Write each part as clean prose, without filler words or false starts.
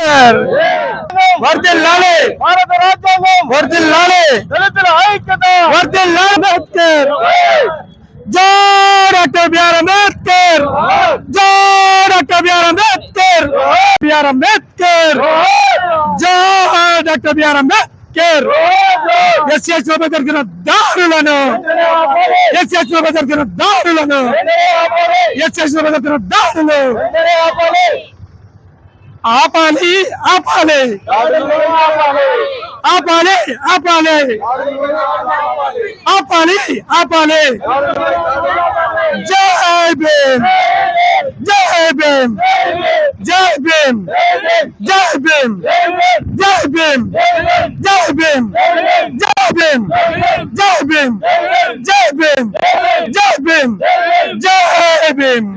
అంబేద్కర్ వర్ధిల్లాలి భారత రాజ్యాంగం వర్ధిల్లాలి దళితుల ఐక్యత వర్ధిల్లాలి అంబేద్కర్ జై డాక్టర్ బిఆర్ అంబేద్కర్ జై doctor BR Ambedkar BR Ambedkar జై డాక్టర్ బిఆర్ అంబేద్కర్ ఎస్ఎస్ లో జరిగిన దారులను ఎస్ఎస్ లో జరిగిన దారులను ఎస్ఎస్ లో జరిగిన దారులు ఆపాలి ఆపాలి ఆపాలి ఆపాలి ఆపాలి ఆపాలి జై భీమ్ జై భీమ్ జై భీమ్ జై భీమ్ జై భీమ్ జై భీమ్ జై భీమ్ జై భీమ్ జై భీమ్ జై భీమ్ జై భీమ్ జై భీమ్ జై భీమ్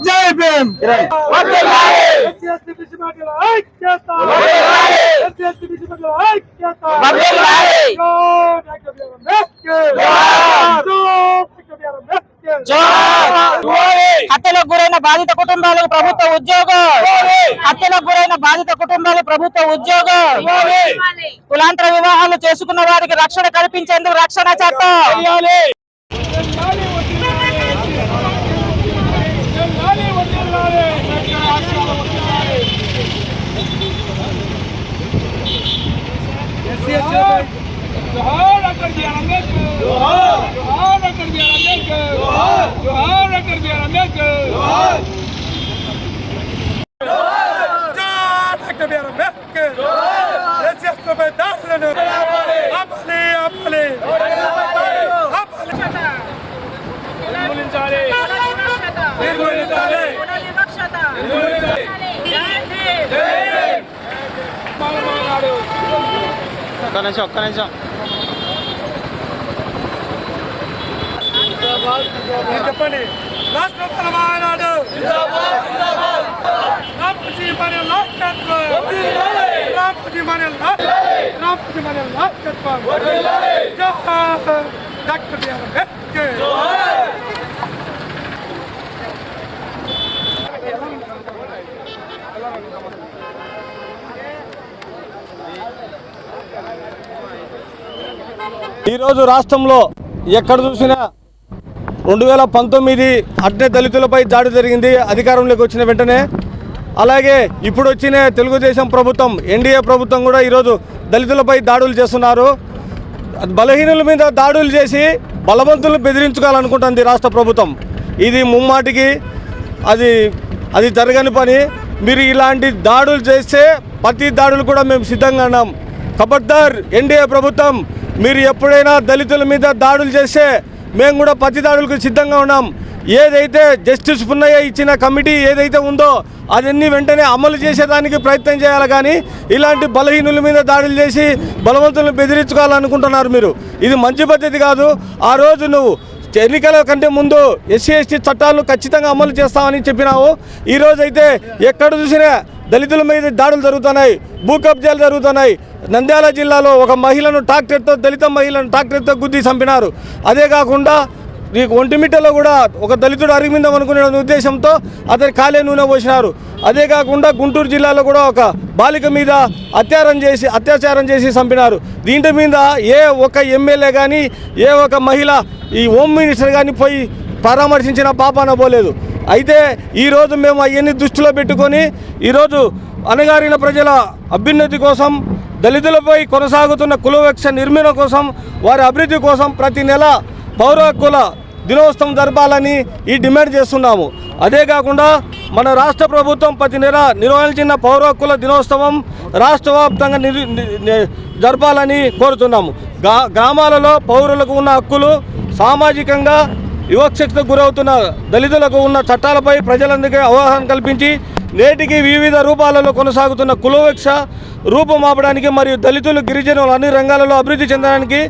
జై భీమ్ హత్యలకు గురైన బాధిత కుటుంబాలకు ప్రభుత్వ ఉద్యోగం హత్యలకు గురైన బాధిత కుటుంబాలకు ప్రభుత్వ ఉద్యోగం కులాంతర వివాహాలు చేసుకున్న వారికి రక్షణ కల్పించేందుకు రక్షణ చట్టం जोहार डॉक्टर बीआर अम्बेडकर जोहार डॉक्टर बीआर अम्बेडकर जोहार डॉक्टर बीआर अम्बेडकर जोहार डॉक्टर बीआर अम्बेडकर एसएस को बेदारలను ఆపాలి ఆపాలి ఆపాలి నిర్మూలించాలి నిర్మూలించాలి నిర్మూలించాలి జై భీమ్ మాలమానాడు ఒక్క నిమిషం చెప్పండి రాష్ట్ర తెలంగాణ రామజీ మన నాయకత్వం రామజీ మన నాయకత్వం డాక్టర్ బిఆర్ అంబేద్కర్ ఈరోజు రాష్ట్రంలో ఎక్కడ చూసినా 2019 అట్నే దళితులపై దాడి జరిగింది అధికారంలోకి వచ్చిన వెంటనే. అలాగే ఇప్పుడు వచ్చిన తెలుగుదేశం ప్రభుత్వం ఎన్డీఏ ప్రభుత్వం కూడా ఈరోజు దళితులపై దాడులు చేస్తున్నారు. బలహీనుల మీద దాడులు చేసి బలవంతులను బెదిరించుకోవాలనుకుంటుంది రాష్ట్ర ప్రభుత్వం. ఇది ముమ్మాటికి అది జరగని పని. మీరు ఇలాంటి దాడులు చేస్తే ప్రతి దాడులు కూడా మేము సిద్ధంగా ఉన్నాం. ఖబర్దార్ ఎన్డీఏ ప్రభుత్వం, మీరు ఎప్పుడైనా దళితుల మీద దాడులు చేస్తే మేము కూడా ప్రతి దాడులకు సిద్ధంగా ఉన్నాం. ఏదైతే జస్టిస్ పున్నయ్య ఇచ్చిన కమిటీ ఏదైతే ఉందో అదన్నీ వెంటనే అమలు చేసేదానికి ప్రయత్నం చేయాలి. కానీ ఇలాంటి బలహీనుల మీద దాడులు చేసి బలవంతులను బెదిరించుకోవాలనుకుంటున్నారు మీరు. ఇది మంచి పద్ధతి కాదు. ఆ రోజు నువ్వు ఎన్నికల కంటే ముందు ఎస్సీ చట్టాలను ఖచ్చితంగా అమలు చేస్తామని చెప్పినావు. ఈరోజైతే ఎక్కడ చూసినా దళితుల మీద దాడులు జరుగుతున్నాయి, భూ కబ్జాలు జరుగుతున్నాయి. నంద్యాల జిల్లాలో ఒక మహిళను దళిత మహిళను ట్రాక్టర్తో గుద్ది చంపినారు. అదే కాకుండా ఒంటిమిట్టలో కూడా ఒక దళితుడు అరిగిందాం అనుకునే ఉద్దేశంతో అతని కాలే నూనె పోసినారు. అదే కాకుండా గుంటూరు జిల్లాలో కూడా ఒక బాలిక మీద అత్యాచారం చేసి చంపినారు. దీంట్ మీద ఏ ఒక ఎమ్మెల్యే కానీ ఏ ఒక మహిళ ఈ హోమ్ మినిస్టర్ కానీ పోయి పరామర్శించిన పాపాన పోలేదు. అయితే ఈరోజు మేము అవన్నీ దృష్టిలో పెట్టుకొని ఈరోజు అణగారిన ప్రజల అభ్యున్నతి కోసం, దళితులపై కొనసాగుతున్న కులవివక్ష నిర్మూలన కోసం, వారి అభివృద్ధి కోసం ప్రతి నెల పౌర హక్కుల దినోత్సవం జరపాలని ఈ డిమాండ్ చేస్తున్నాము. అదే కాకుండా మన రాష్ట్ర ప్రభుత్వం ప్రతి నెల నిర్వహించిన పౌర హక్కుల దినోత్సవం రాష్ట్ర వ్యాప్తంగా జరపాలని కోరుతున్నాము. గ్రామాలలో పౌరులకు ఉన్న హక్కులు సామాజికంగా వివక్షతకు గురవుతున్న దళితులకు ఉన్న చట్టాలపై ప్రజలందరికీ అవగాహన కల్పించి నేటికి వివిధ రూపాలలో కొనసాగుతున్న కులవివక్ష రూపుమాపడానికి మరియు దళితులు గిరిజనులు అన్ని రంగాలలో అభివృద్ధి చెందడానికి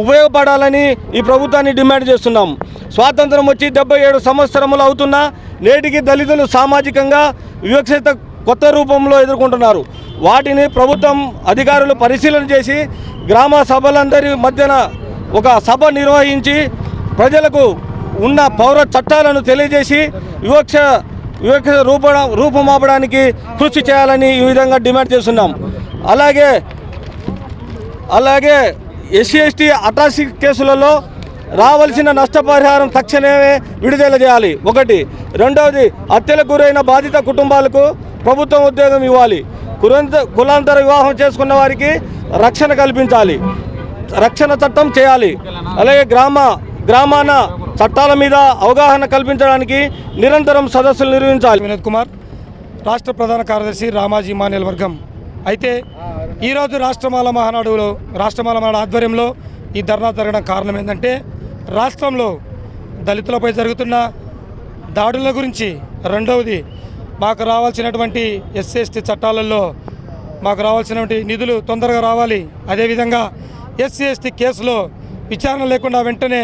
ఉపయోగపడాలని ఈ ప్రభుత్వాన్ని డిమాండ్ చేస్తున్నాం. స్వాతంత్రం వచ్చి 77 సంవత్సరములు అవుతున్నా నేటికి దళితులు సామాజికంగా వివక్షత కొత్త రూపంలో ఎదుర్కొంటున్నారు. వాటిని ప్రభుత్వం అధికారులు పరిశీలన చేసి గ్రామ సభలందరి మధ్యన ఒక సభ నిర్వహించి ప్రజలకు ఉన్న పౌర చట్టాలను తెలియజేసి వివక్ష రూపుమాపడానికి కృషి చేయాలని ఈ విధంగా డిమాండ్ చేస్తున్నాం. అలాగే ఎస్సీ ఎస్టీ అట్రాసిటీ కేసులలో రావాల్సిన నష్టపరిహారం తక్షణమే విడుదల చేయాలి. ఒకటి. రెండవది, హత్యలకు గురైన బాధిత కుటుంబాలకు ప్రభుత్వం ఉద్యోగం ఇవ్వాలి. కులాంతర వివాహం చేసుకున్న వారికి రక్షణ కల్పించాలి, రక్షణ చట్టం చేయాలి. అలాగే గ్రామాన చట్టాల మీద అవగాహన కల్పించడానికి నిరంతరం సదస్సులు నిర్వహించాలి. వినోద్ కుమార్, రాష్ట్ర ప్రధాన కార్యదర్శి రామాజీ మాన్యుల వర్గం. అయితే ఈరోజు రాష్ట్రమాల మహానాడు ఆధ్వర్యంలో ఈ ధర్నా జరగడం కారణం ఏంటంటే రాష్ట్రంలో దళితులపై జరుగుతున్న దాడుల గురించి, రెండవది మాకు రావాల్సినటువంటి ఎస్సీ ఎస్టీ చట్టాలలో మాకు రావాల్సినటువంటి నిధులు తొందరగా రావాలి. అదేవిధంగా ఎస్సీ ఎస్టీ కేసులో విచారణ లేకుండా వెంటనే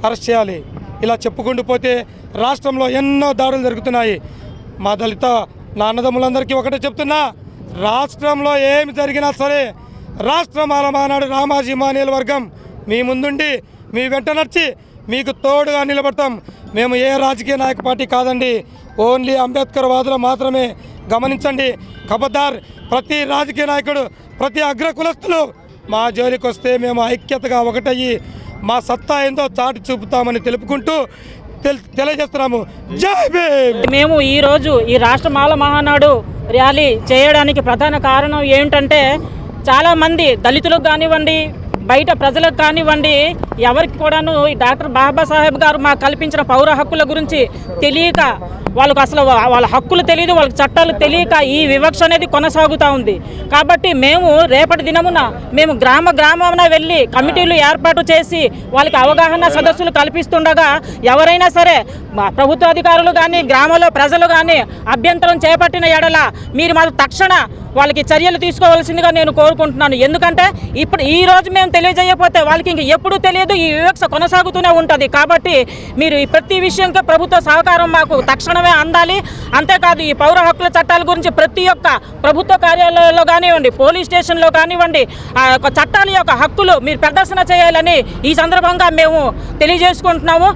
అరెస్ట్ చేయాలి. ఇలా చెప్పుకుంటూ పోతే రాష్ట్రంలో ఎన్నో దాడులు జరుగుతున్నాయి. మా దళిత నా అన్నదమ్ములందరికీ ఒకటే చెప్తున్నా, రాష్ట్రంలో ఏమి జరిగినా సరే రాష్ట్రమాల మహానాడు రామాజీ మాన్యుల వర్గం మీ ముందుండి మీ వెంట నడిచి మీకు తోడుగా నిలబడతాం. మేము ఏ రాజకీయ నాయక పార్టీ కాదండి, ఓన్లీ అంబేద్కర్ వాదులు మాత్రమే. గమనించండి ఖబర్దార్, ప్రతి రాజకీయ నాయకుడు, ప్రతి అగ్ర కులస్తులు మా జోలికి వస్తే మేము ఐక్యతగా ఒకటయ్యి మా సత్తా ఏందో చాటి చూపుతామని తెలుపుకుంటూ తెలియజేస్తున్నాము. జై భీమ్. మేము ఈరోజు ఈ రాష్ట్రమాల మహానాడు ర్యాలీ చేయడానికి ప్రధాన కారణం ఏంటంటే చాలామంది దళితులకు కానివ్వండి, బయట ప్రజలకు కానివ్వండి, ఎవరికి కూడాను ఈ డాక్టర్ బాబాసాహెబ్ గారు మాకు కల్పించిన పౌర హక్కుల గురించి తెలియక, వాళ్ళకు అసలు వాళ్ళ హక్కులు తెలియదు, వాళ్ళకి చట్టాలు తెలియక ఈ వివక్ష అనేది కొనసాగుతూ ఉంది. కాబట్టి మేము రేపటి దినమున మేము గ్రామాన వెళ్ళి కమిటీలు ఏర్పాటు చేసి వాళ్ళకి అవగాహన సదస్సులు కల్పిస్తుండగా ఎవరైనా సరే ప్రభుత్వ అధికారులు కానీ గ్రామంలో ప్రజలు కానీ అభ్యంతరం చేపట్టిన ఎడల మీరు మాకు తక్షణ వాళ్ళకి చర్యలు తీసుకోవాల్సిందిగా నేను కోరుకుంటున్నాను. ఎందుకంటే ఇప్పుడు ఈ రోజు మేము తెలియజేయకపోతే వాళ్ళకి ఇంక ఎప్పుడూ తెలియదు, ఈ వివక్ష కొనసాగుతూనే ఉంటుంది. కాబట్టి మీరు ఈ ప్రతి విషయంలో ప్రభుత్వ సహకారం మాకు తక్షణమే అందాలి. అంతేకాదు ఈ పౌర హక్కుల చట్టాల గురించి ప్రతి ఒక్క ప్రభుత్వ కార్యాలయాల్లో కానివ్వండి, పోలీస్ స్టేషన్లో కానివ్వండి, ఆ యొక్క చట్టాల యొక్క హక్కులు మీరు ప్రదర్శన చేయాలని ఈ సందర్భంగా మేము తెలియజేసుకుంటున్నాము.